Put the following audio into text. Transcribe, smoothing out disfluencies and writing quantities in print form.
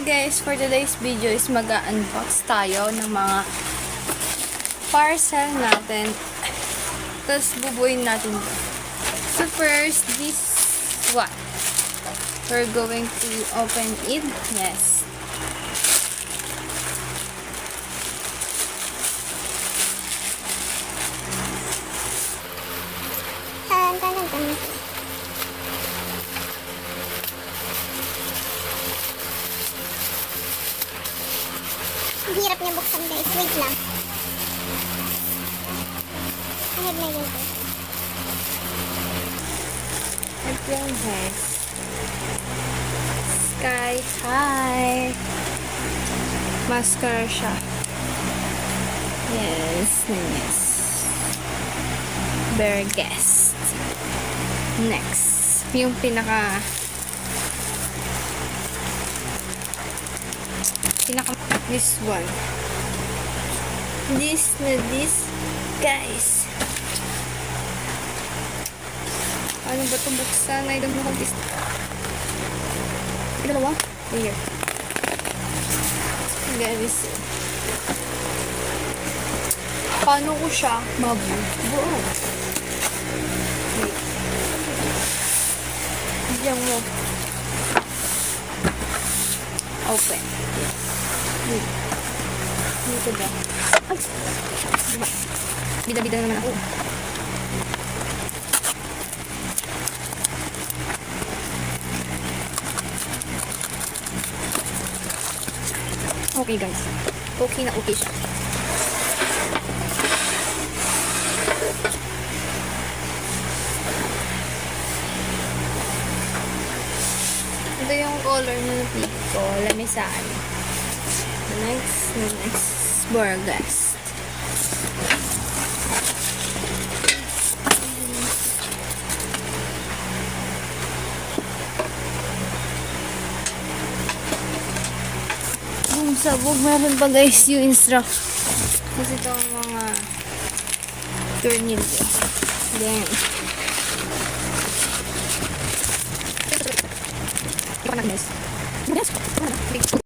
Guys, for today's video is mag-unbox tayo ng mga parcel natin. Tapos bubuin natin ito. So first, this one. We're going to open it. Yes. Ang hirap niya buksan, guys. Wait lang. I have my laser. Ito yung guys. Sky High. Mascara siya. Yes. Yes. Bare Guest. Next. Yung pinaka this one. This guys. Ano ba itong buksan? I don't know how this. Dalawa? Here. Guys. Paano ko siya mabubuo? Wait. Diyan mo. Open. Wait. Dito ba? Ay! Diba? Bida-bida na naman ako. Okay guys. Okay na okay siya. Ito yung color na napili ko. Lamisaan. Next Burgast. Yung sabog, meron pa guys yung instruct. Kasi ito ang mga tornilyo. Then, ito pa na guys. Yes.